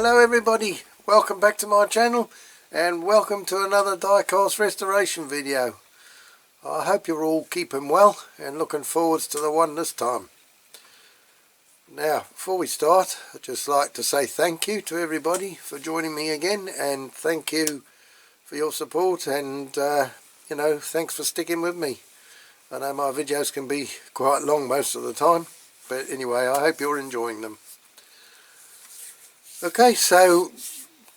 Hello everybody, welcome back to my channel and welcome to another diecast restoration video. I hope you're all keeping well and looking forwards to the one this time. Now before we start, I'd just like to say thank you to everybody for joining me again, and thank you for your support, and you know, thanks for sticking with me. I know my videos can be quite long most of the time, but anyway, I hope you're enjoying them. Okay, so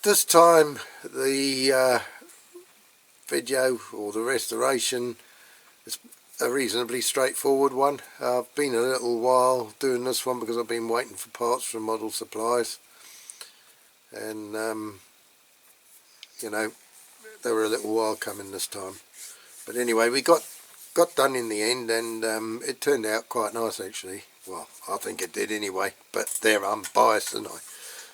this time the video, or the restoration, is a reasonably straightforward one. I've been a little while doing this one because I've been waiting for parts from model supplies, and you know, they were a little while coming this time. But anyway, we got done in the end, and it turned out quite nice actually. Well, I think it did anyway, but there, I'm biased, and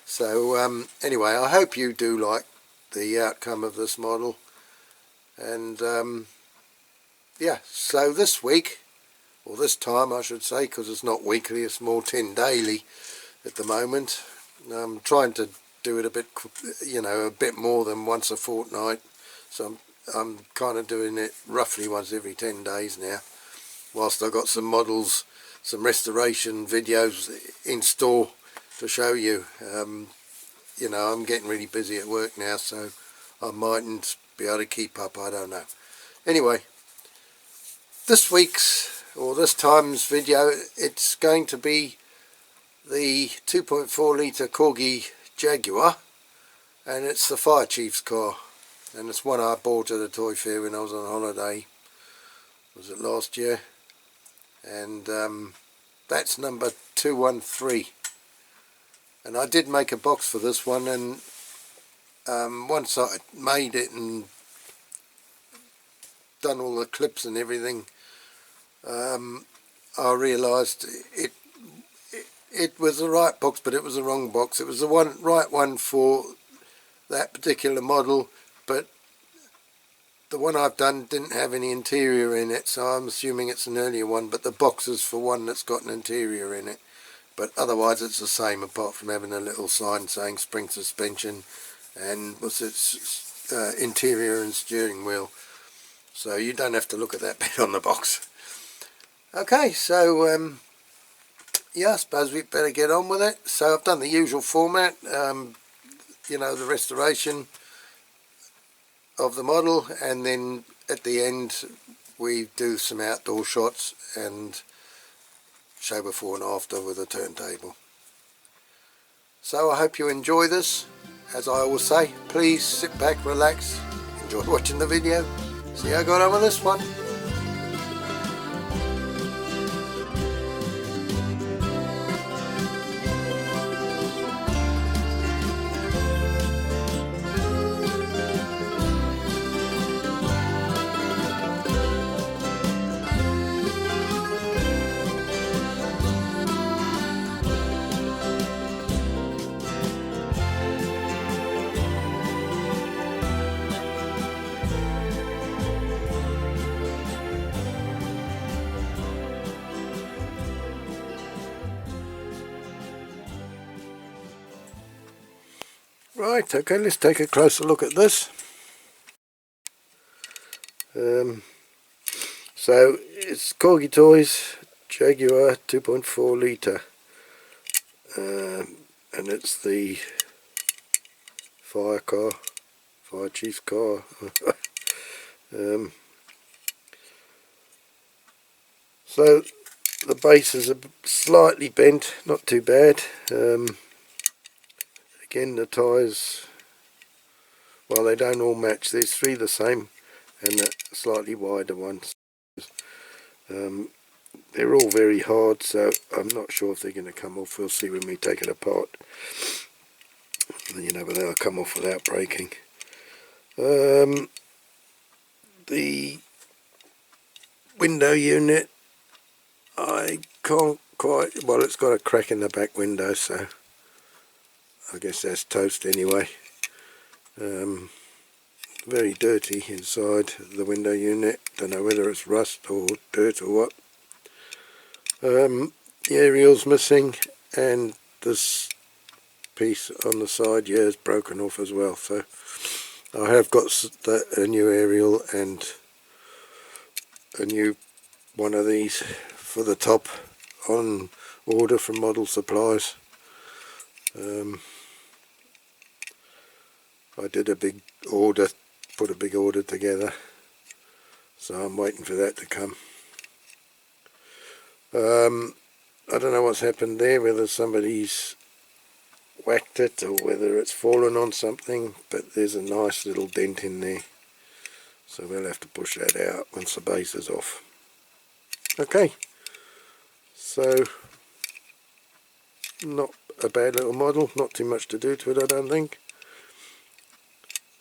so anyway, I hope you do like the outcome of this model. And yeah, so this week, or this time I should say, because it's not weekly, it's more 10 daily at the moment. I'm trying to do it a bit, you know, a bit more than once a fortnight, so I'm kind of doing it roughly once every 10 days now, whilst I've got some models, some restoration videos in store to show you. You know, I'm getting really busy at work now, so I mightn't be able to keep up, I don't know. Anyway, this week's, or this time's video, it's going to be the 2.4 Ltr Corgi Jaguar, and it's the fire chief's car, and it's one I bought at a toy fair when I was on holiday. Was it last year? And that's number 213. And I did make a box for this one, and once I made it and done all the clips and everything, I realised it was the right box, but it was the wrong box. It was the right one for that particular model, but the one I've done didn't have any interior in it, so I'm assuming it's an earlier one, but the box is for one that's got an interior in it. But otherwise it's the same, apart from having a little sign saying spring suspension and what's its interior and steering wheel. So you don't have to look at that bit on the box. Okay, so yeah, I suppose we better get on with it. So I've done the usual format, you know, the restoration of the model, and then at the end we do some outdoor shots and show before and after with a turntable. So I hope you enjoy this. As I always say, please sit back, relax, enjoy watching the video. See how I got on with this one. Right, okay, let's take a closer look at this. So it's Corgi Toys Jaguar 2.4 Ltr, and it's the fire chief's car. So the base is slightly bent, not too bad. Again, the tyres, well, they don't all match. There's three the same, and the slightly wider ones. They're all very hard, so I'm not sure if they're going to come off. We'll see when we take it apart. You know, but they'll come off without breaking. The window unit, I can't quite, well, it's got a crack in the back window, so I guess that's toast anyway. Very dirty inside the window unit. Don't know whether it's rust or dirt or what. The aerial's missing, and this piece on the side, yeah, is broken off as well. So I have got a new aerial and a new one of these for the top on order from Model Supplies. I did a big order, put a big order together, so I'm waiting for that to come. I don't know what's happened there, whether somebody's whacked it or whether it's fallen on something, but there's a nice little dent in there, so we'll have to push that out once the base is off. Okay, so not a bad little model, not too much to do to it I don't think.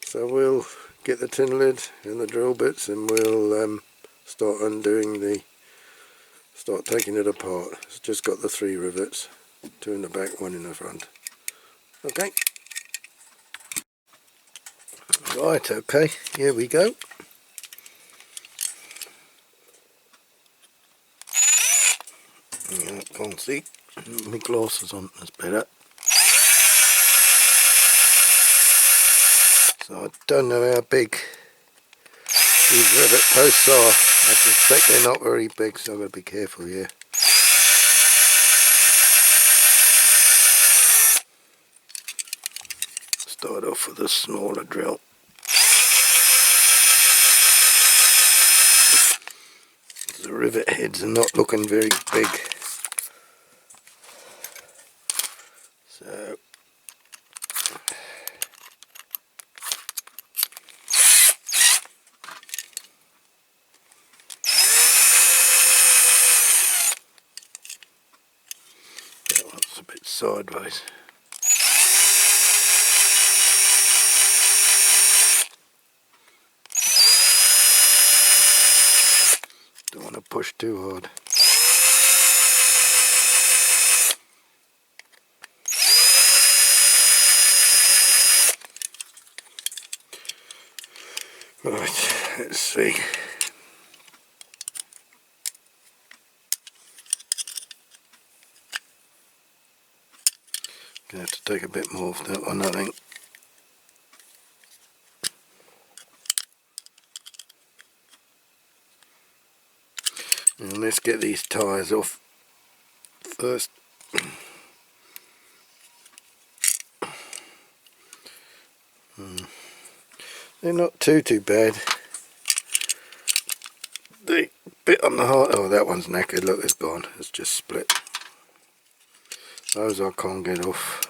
So we'll get the tin lid and the drill bits and we'll start taking it apart. It's just got the 3 rivets, 2 in the back, 1 in the front. Okay. Right, okay, here we go. Yeah, can't see. My glasses on, that's better. So I don't know how big these rivet posts are. I suspect they're not very big, so I've got to be careful here. Start off with a smaller drill. The rivet heads are not looking very big. So that one's a bit sideways. Don't want to push too hard. Right, let's see. Gonna have to take a bit more of that one, I think. And let's get these tyres off first. They're not too bad. The bit on the heart, oh, that one's knackered, look, it's gone, it's just split. Those I can't get off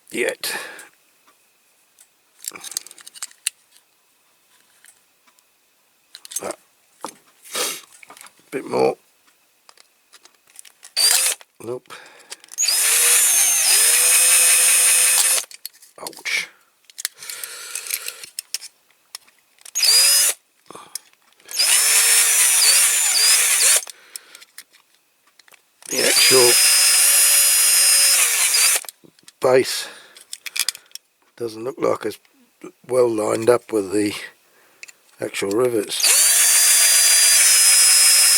yet. But a bit more. Nope. Ouch. The actual base doesn't look like it's well lined up with the actual rivets.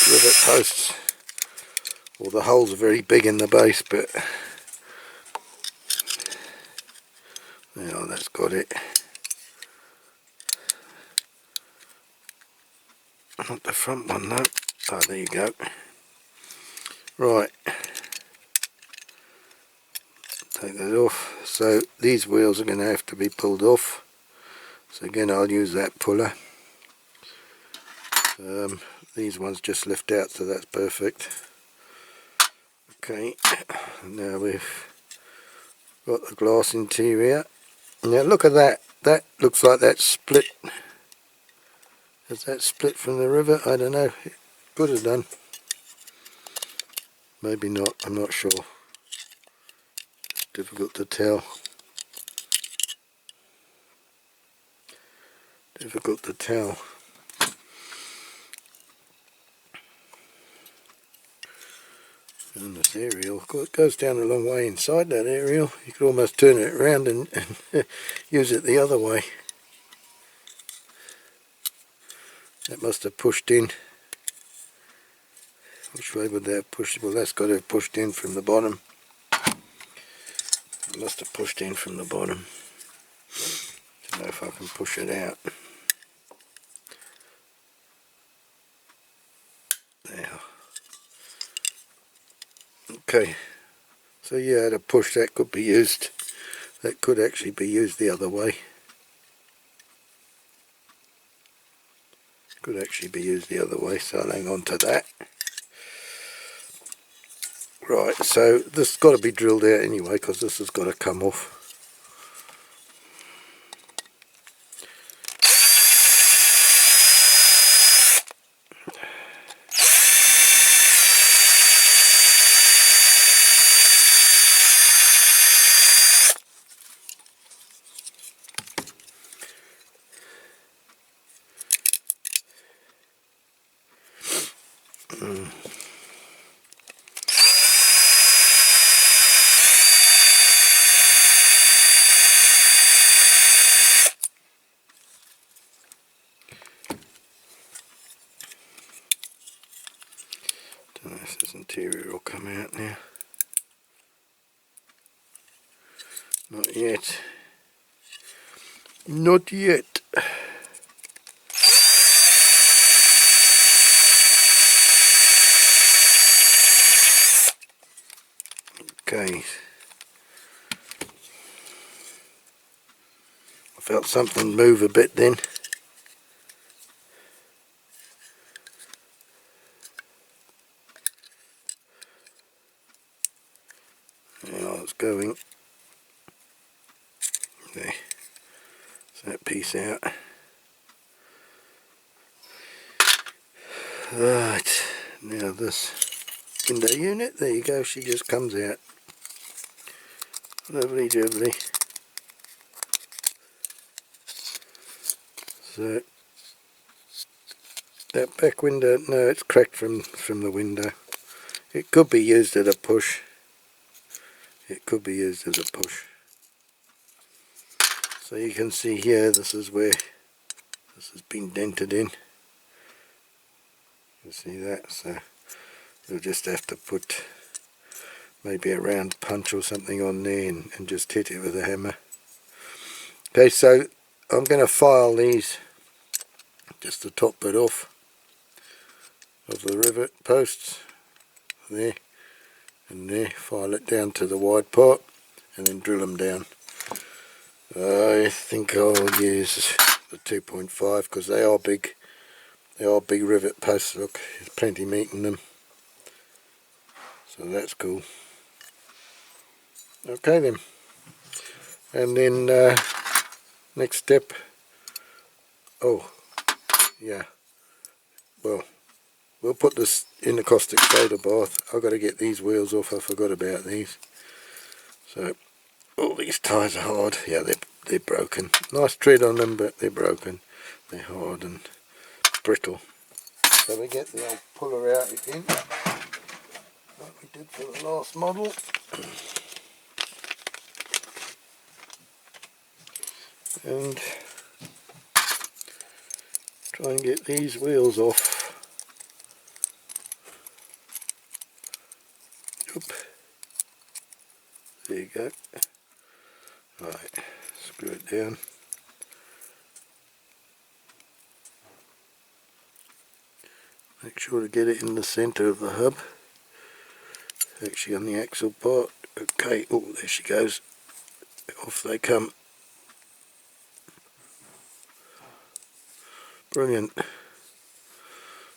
Rivet posts, well, the holes are very big in the base, but yeah, that's got it. Not the front one though. Oh, there you go. Right, take that off. So these wheels are going to have to be pulled off. So again, I'll use that puller. These ones just lift out, so that's perfect. Okay, now we've got the glass interior. Now look at that. That looks like that's split. Is that split from the rivet? I don't know. It could have done. Maybe not. I'm not sure. It's difficult to tell. Difficult to tell. And this aerial, it goes down a long way inside that aerial. You could almost turn it around and use it the other way. That must have pushed in. Which way would that have pushed? Well, that's got to have pushed in from the bottom. must have pushed in from the bottom. Don't know if I can push it out. There. Okay, so yeah, the push that could be used. That could actually be used the other way. Could actually be used the other way, so I'll hang on to that. Right, so this has got to be drilled out anyway, because this has got to come off. Don't know if this interior will come out now. Not yet. Not yet. Okay. I felt something move a bit then. Yeah, it's going. There. So that piece out. Right. Now this window unit, there you go, she just comes out. Lovely jubbly. So that back window, no, it's cracked from the window. It could be used as a push. It could be used as a push. So you can see here, this is where this has been dented in. You see that? So you'll just have to put maybe a round punch or something on there and just hit it with a hammer. Okay, so I'm going to file these, just the top bit off of the rivet posts, there and there, file it down to the wide part and then drill them down. I think I'll use the 2.5 because they are big. They are big rivet posts. Look, there's plenty of meat in them, so that's cool. Okay then, and then next step. Oh yeah, well, we'll put this in the caustic soda bath. I've got to get these wheels off. I forgot about these. So all these tyres are hard. Yeah, they're broken. Nice tread on them, but they're broken. They're hard and brittle. So we get the old puller out again, like we did for the last model. And try and get these wheels off. Oop. There you go. Right, screw it down. Make sure to get it in the centre of the hub. Actually on the axle part. Okay, oh, there she goes. Off they come. Brilliant.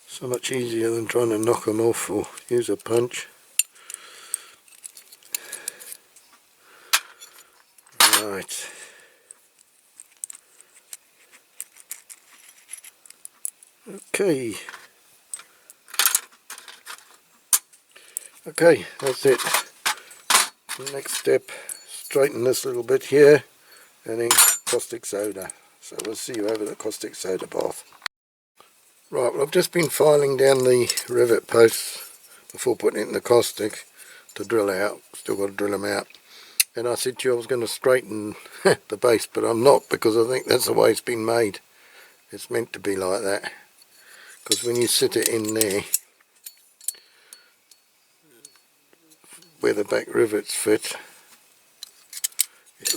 So much easier than trying to knock them off or use a punch. Right. Okay. Okay, that's it. Next step, straighten this little bit here and then caustic soda. So we'll see you over the caustic soda bath. Right, well I've just been filing down the rivet posts before putting it in the caustic to drill out. Still got to drill them out. And I said to you I was going to straighten the base, but I'm not, because I think that's the way it's been made. It's meant to be like that. Because when you sit it in there, where the back rivets fit,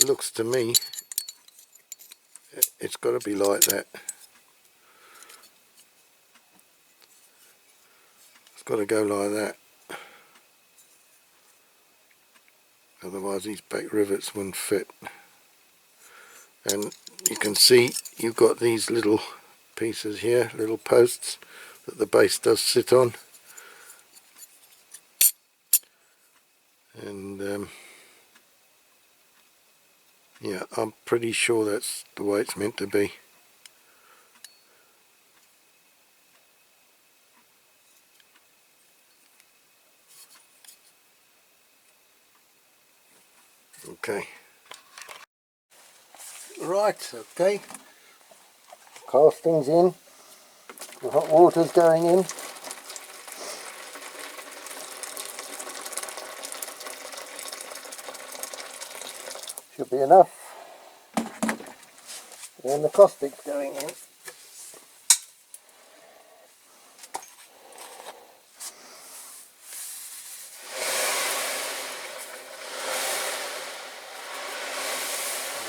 it looks to me it's got to be like that. It's got to go like that, otherwise these back rivets wouldn't fit. And you can see you've got these little pieces here, little posts that the base does sit on, and yeah, I'm pretty sure that's the way it's meant to be. Okay. Right, okay. Casting's in. The hot water's going in. Should be enough. And the caustic's going in.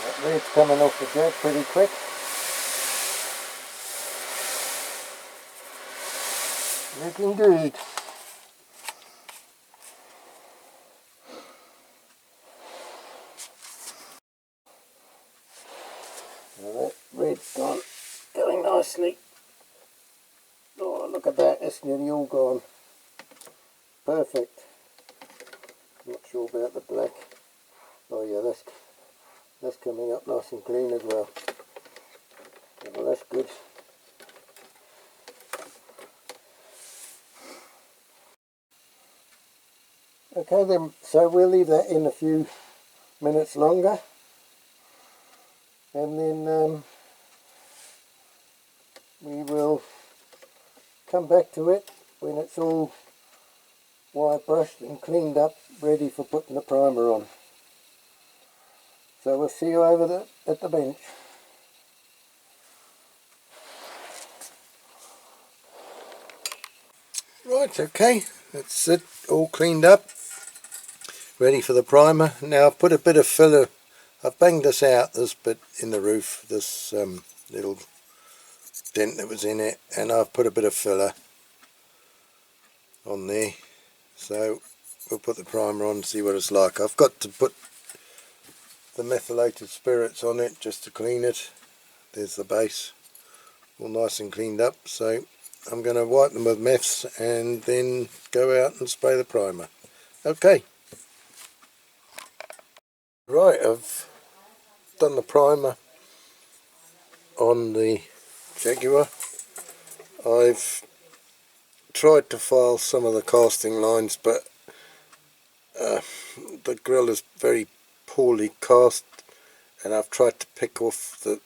That red's coming off the jet pretty quick. Looking good. Now that red's gone, going nicely. Oh, look at that, it's nearly all gone. Perfect. Not sure about the black. Oh yeah, that's coming up nice and clean as well. Well, that's good. Okay then, so we'll leave that in a few minutes longer, and then we will come back to it when it's all wire brushed and cleaned up, ready for putting the primer on. So we'll see you over at the bench. Right, okay, that's it, all cleaned up, ready for the primer. Now I've put a bit of filler, I've banged this out, this bit in the roof, this little dent that was in it, and I've put a bit of filler on there. So we'll put the primer on and see what it's like. I've got to put the methylated spirits on it just to clean it. There's the base, all nice and cleaned up. So I'm going to wipe them with meths and then go out and spray the primer. Okay. Right, I've done the primer on the Jaguar. I've tried to file some of the casting lines, but the grill is very poorly cast, and I've tried to pick off the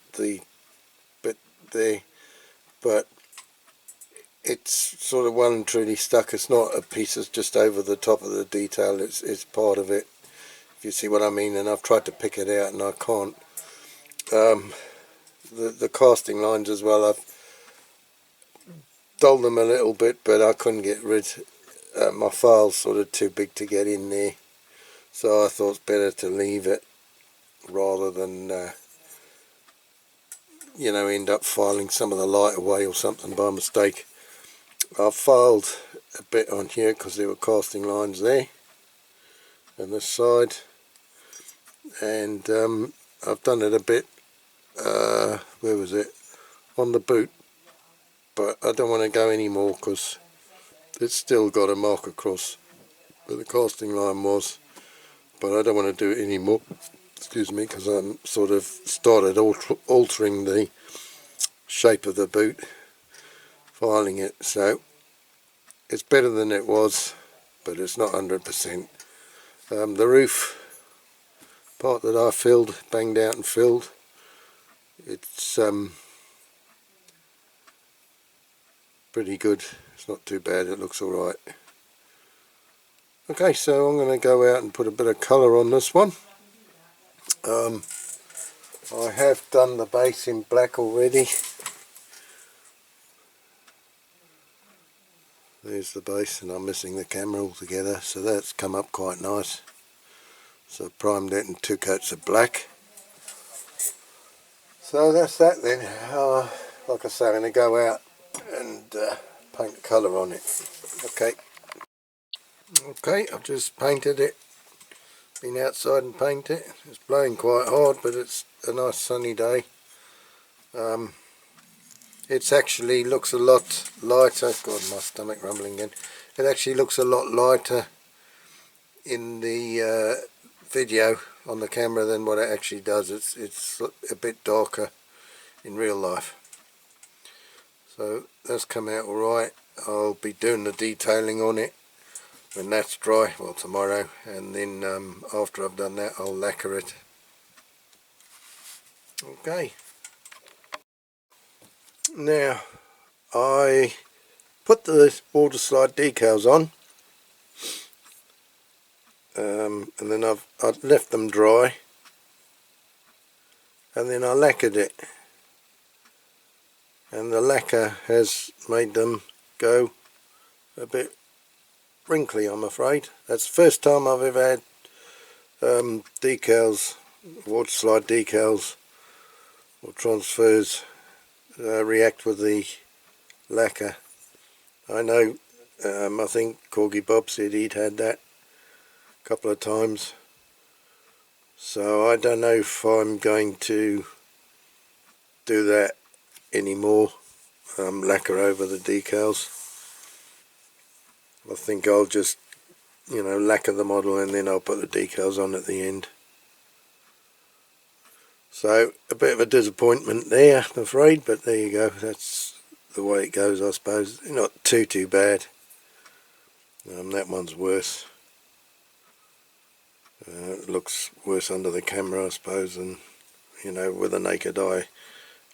bit there, but it's sort of well and truly stuck. It's not a piece that's just over the top of the detail, it's part of it, if you see what I mean, and I've tried to pick it out and I can't. The casting lines as well, I've dulled them a little bit, but I couldn't get rid. My file's sort of too big to get in there, so I thought it's better to leave it rather than you know, end up filing some of the light away or something by mistake. I've filed a bit on here because there were casting lines there on this side, and I've done it a bit where was it, on the boot, but I don't want to go any more because it's still got a mark across where the casting line was, but I don't want to do it anymore, excuse me, because I'm sort of started altering the shape of the boot, filing it, so it's better than it was, but it's not 100%. The roof part that I filled, banged out and filled, it's pretty good, it's not too bad, it looks alright. Okay, so I'm going to go out and put a bit of colour on this one. I have done the base in black already. There's the base, and I'm missing the camera altogether, so that's come up quite nice. So I primed it in 2 coats of black. So that's that then. Like I say, I'm going to go out and paint the colour on it. Okay, I've just painted it. Been outside and painted it. It's blowing quite hard, but it's a nice sunny day. It actually looks a lot lighter. God, my stomach rumbling again. It actually looks a lot lighter in the video on the camera than what it actually does. It's a bit darker in real life. So that's come out alright. I'll be doing the detailing on it when that's dry, well tomorrow, and then after I've done that I'll lacquer it. Okay. Now I put the water slide decals on, and then I've left them dry, and then I lacquered it, and the lacquer has made them go a bit wrinkly, I'm afraid. That's the first time I've ever had decals, water slide decals or transfers react with the lacquer. I know, I think Corgi Bob said he'd had that a couple of times, so I don't know if I'm going to do that anymore, lacquer over the decals. I think I'll just, you know, lacquer the model and then I'll put the decals on at the end. So a bit of a disappointment there, I'm afraid, but there you go. That's the way it goes, I suppose. Not too bad. That one's worse. It looks worse under the camera, I suppose, and you know, with a naked eye,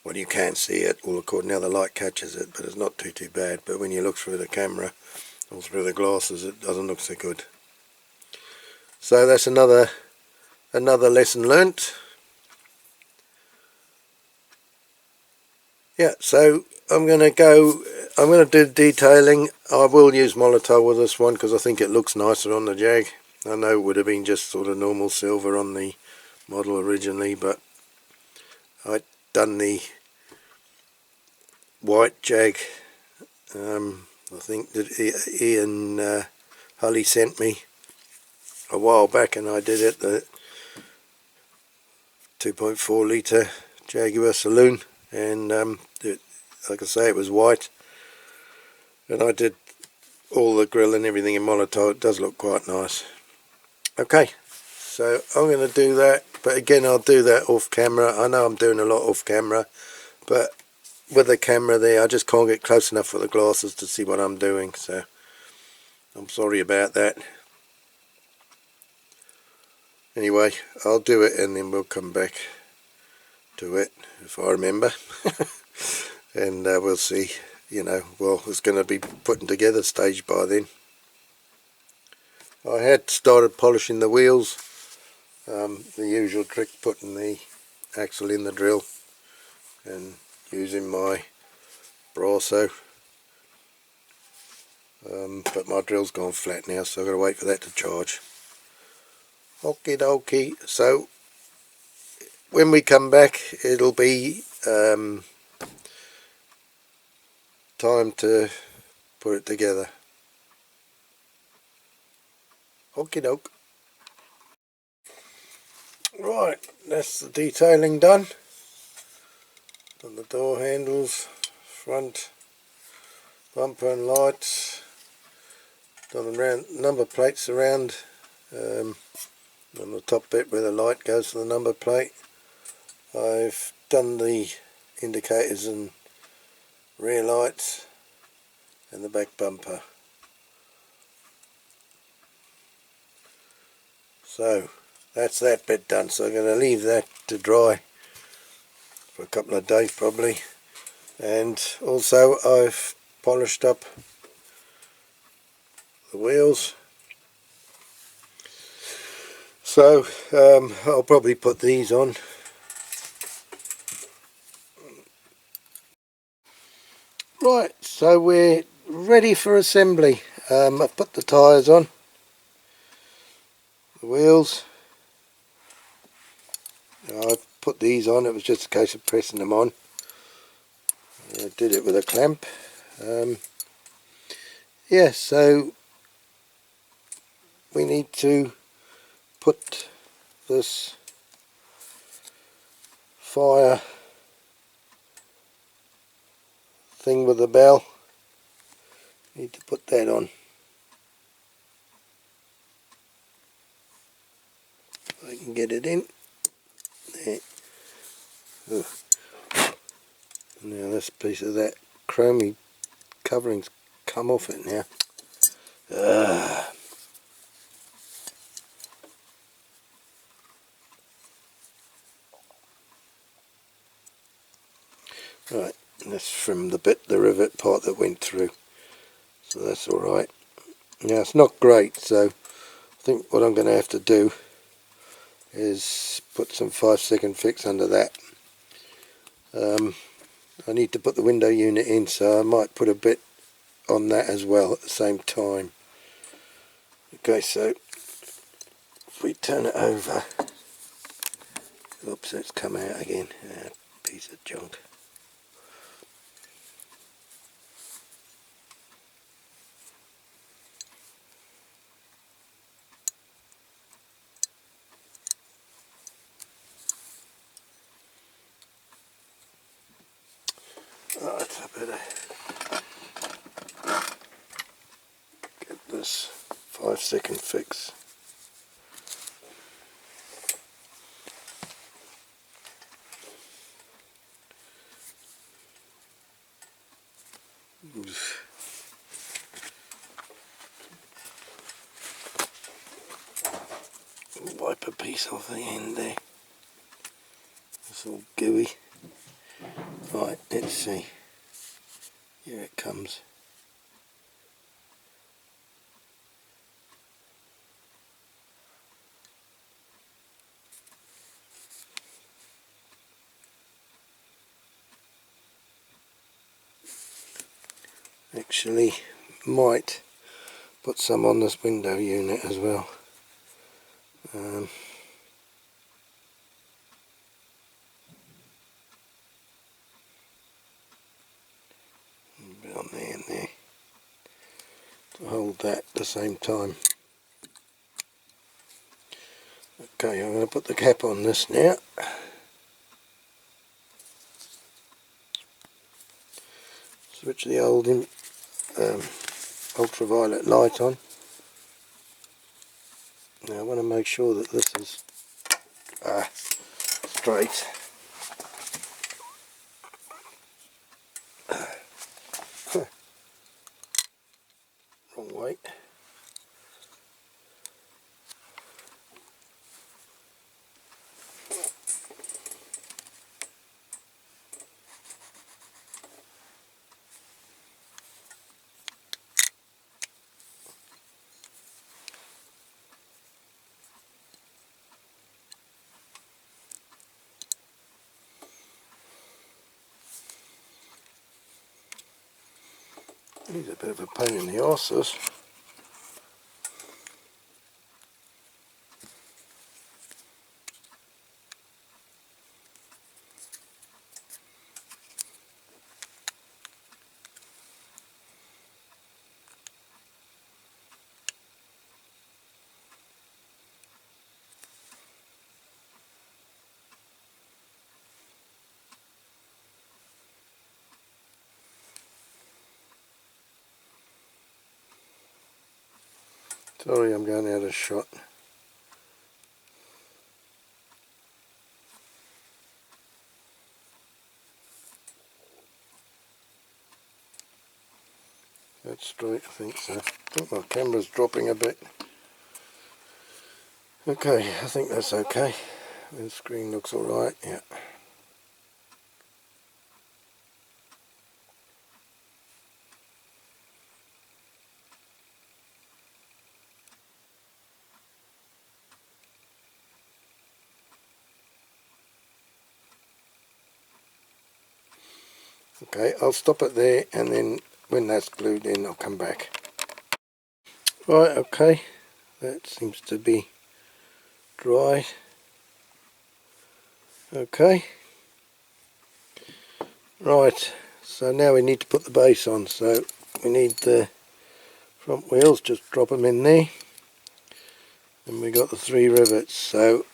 well, you can't see it, well, according to how the light catches it, but it's not too bad. But when you look through the camera or through the glasses, it doesn't look so good. So that's another lesson learnt. Yeah, so I'm going to do the detailing. I will use Molotow with this one because I think it looks nicer on the Jag. I know it would have been just sort of normal silver on the model originally, but I'd done the white Jag, I think that Ian Hully sent me a while back, and I did it the 2.4 Ltr Jaguar Saloon, and like I say, it was white, and I did all the grill and everything in Molotow. It does look quite nice. Okay, so I'm going to do that, but again I'll do that off camera. I know I'm doing a lot off camera, but with the camera there I just can't get close enough with the glasses to see what I'm doing, so I'm sorry about that. Anyway, I'll do it and then we'll come back to it if I remember. And we'll see, you know, well, it's going to be putting together stage by then. I had started polishing the wheels, the usual trick, putting the axle in the drill and using my Brasso, but my drill's gone flat now, so I've got to wait for that to charge. Okie dokie, so when we come back it'll be time to put it together. Okie doke. Right, that's the detailing done on the door handles, front bumper and lights, done around number plates around on the top bit where the light goes to the number plate. I've done the indicators and rear lights and the back bumper. So that's that bit done, so I'm going to leave that to dry for a couple of days probably. And also I've polished up the wheels, so I'll probably put these on. Right, so we're ready for assembly. I've put the tyres on, the wheels, I've put these on, it was just a case of pressing them on. I did it with a clamp. Yeah, so we need to put this fire thing with the bell, need to put that on. If I can get it in there. Ugh. Now this piece of that chromey covering's come off it now. Right, that's from the rivet part that went through, so that's alright. Now it's not great, so I think what I'm going to have to do is put some 5-second fix under that. I need to put the window unit in, so I might put a bit on that as well at the same time. Okay, so if we turn it over, oops, it's come out again, piece of junk. Right, I better get this 5-second fix. Wipe a piece off the end there. It's all gooey. Right, let's see. Here it comes. Actually, might put some on this window unit as well. A bit on there and there to hold that at the same time. Okay, I'm going to put the cap on this now. Switch the old ultraviolet light on. Now I want to make sure that this is straight. Wrong way. He's a bit of a pain in the arse, this. Sorry, I'm going out of shot. That's straight, I think so. I think my camera's dropping a bit. Okay, I think that's okay. The screen looks alright, yeah. Okay, I'll stop it there, and then when that's glued in I'll come back. Right, okay, that seems to be dry. Okay, right, so now we need to put the base on. So we need the front wheels, just drop them in there, and we got the 3 rivets. So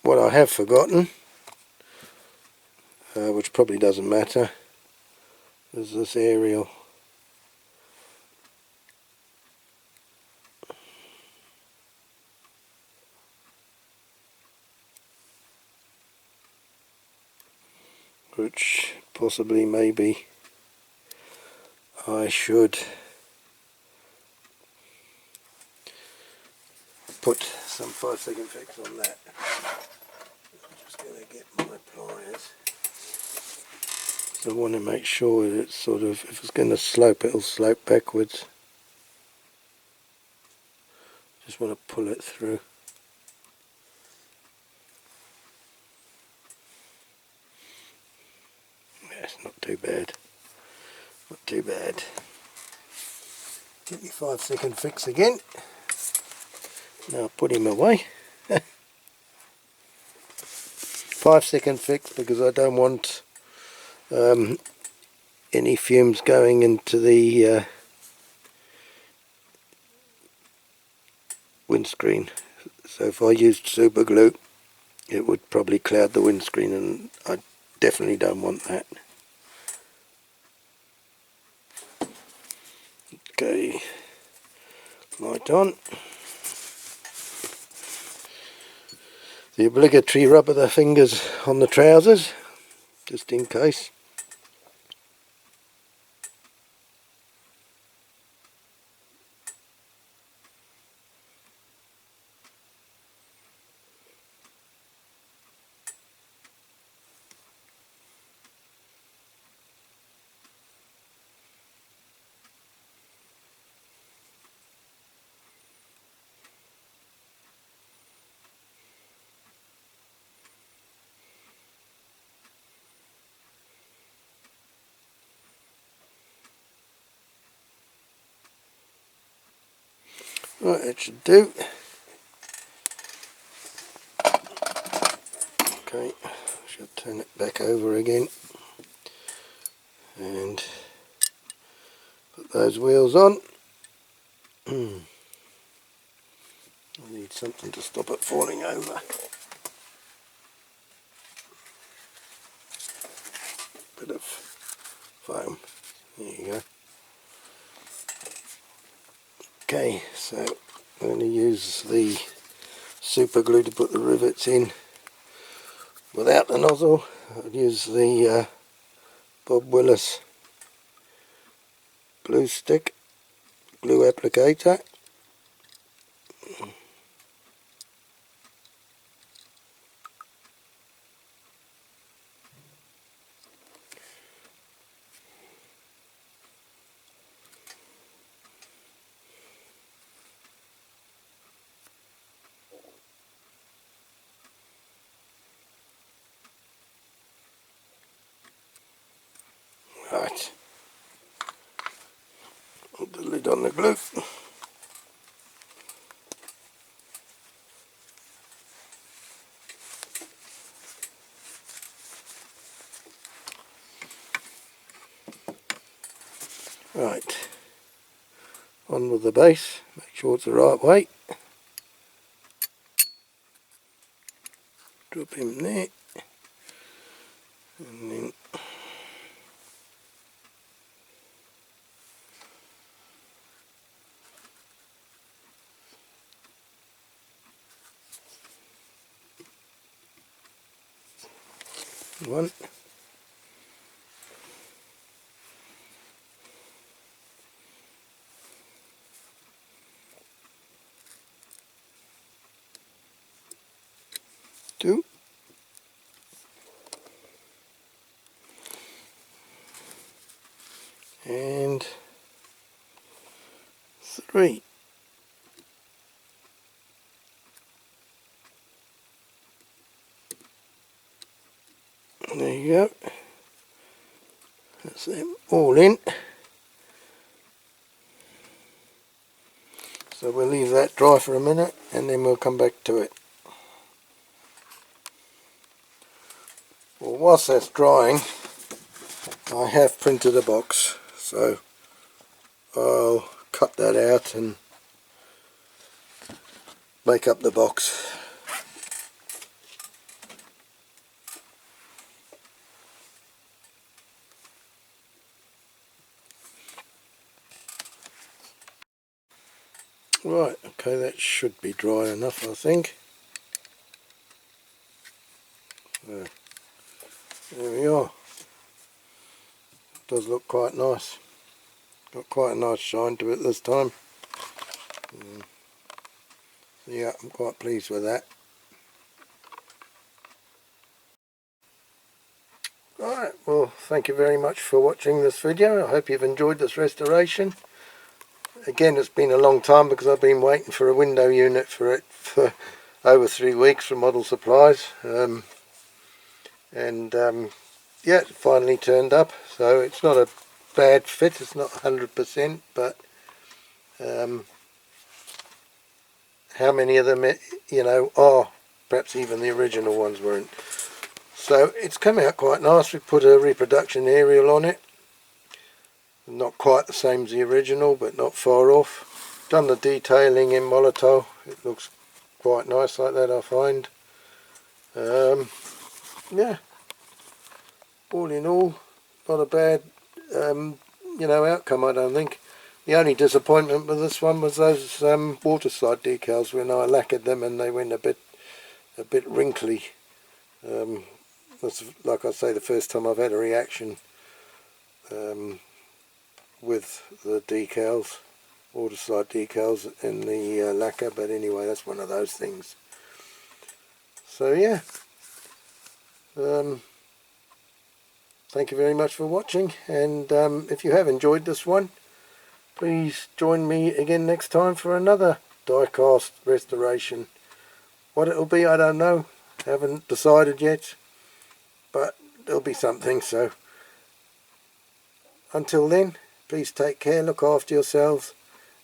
what I have forgotten, which probably doesn't matter, is this aerial. Which possibly maybe I should put some 5-second fix on that. I'm just going to get my pliers. So I want to make sure that it's sort of, if it's going to slope, it'll slope backwards. Just want to pull it through. Yeah, it's not too bad. Not too bad. Get your 5-second fix again. Now put him away. 5-second fix because I don't want any fumes going into the windscreen. So if I used super glue, it would probably cloud the windscreen, and I definitely don't want that. Okay, light on. The obligatory rub of the fingers on the trousers, just in case. Right, that should do. Okay, should turn it back over again and put those wheels on. I need something to stop it falling over. Bit of foam. There you go. Okay, so I'm going to use the super glue to put the rivets in without the nozzle. I'll use the Bob Willis glue stick, glue applicator. Right, put the lid on the glue. Right, on with the base, make sure it's the right weight. Drop him there, and then one, two, and 3. There you go. That's them all in. So we'll leave that dry for a minute and then we'll come back to it. whilst that's drying, I have printed a box, so I'll cut that out and make up the box. Right, okay, that should be dry enough, I think. So, there we are. Does look quite nice. Got quite a nice shine to it this time. Yeah, I'm quite pleased with that. Alright, well, thank you very much for watching this video. I hope you've enjoyed this restoration. Again, it's been a long time because I've been waiting for a window unit for it for over 3 weeks from Model Supplies. Yeah, it finally turned up, so it's not a bad fit, it's not 100%, but how many of them, you know, are, perhaps even the original ones weren't. So it's come out quite nice. We put a reproduction aerial on it, not quite the same as the original, but not far off. Done the detailing in Molotow. It looks quite nice like that, I find. Yeah, all in all, not a bad you know, outcome, I don't think. The only disappointment with this one was those water slide decals when I lacquered them and they went a bit wrinkly. That's, like I say, the first time I've had a reaction with the decals, water slide decals in the lacquer, but anyway, that's one of those things. So yeah, thank you very much for watching, and if you have enjoyed this one, please join me again next time for another die-cast restoration. What it'll be, I don't know, haven't decided yet, but there'll be something. So until then, please take care, look after yourselves,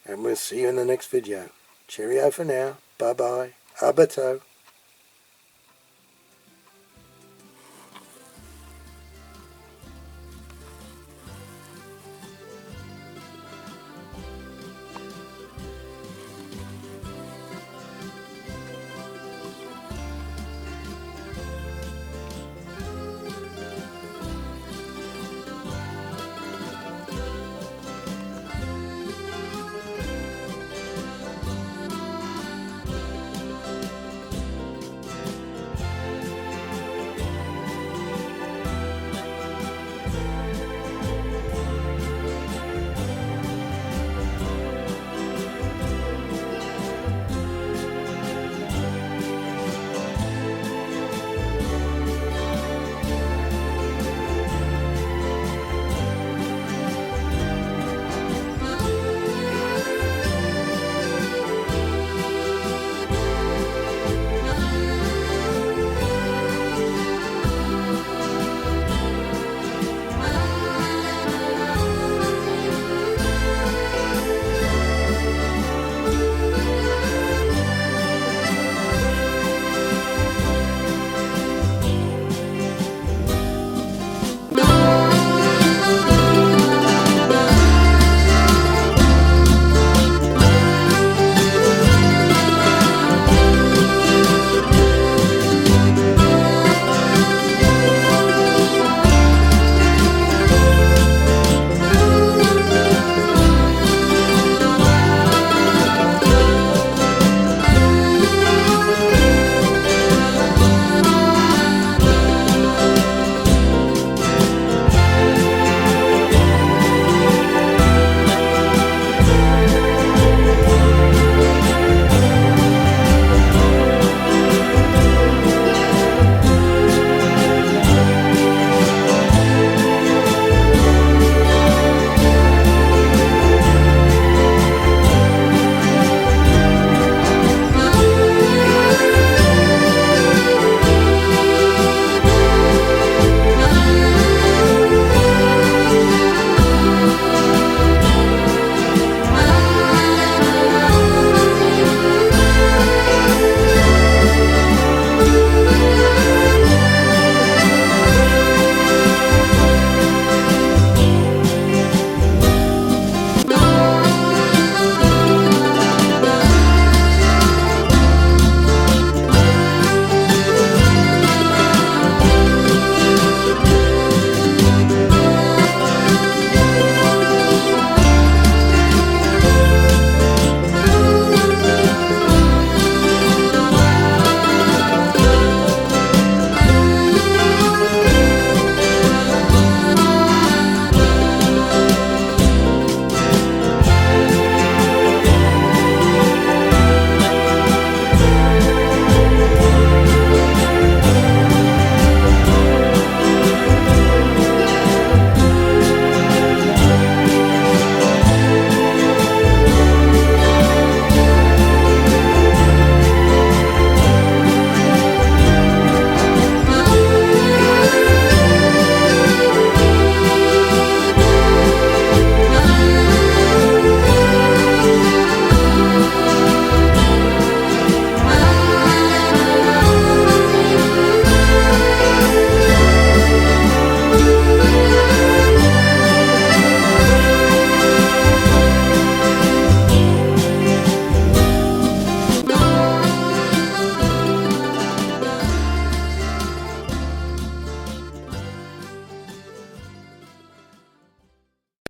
and we'll see you in the next video. Cheerio for now, bye bye, abato.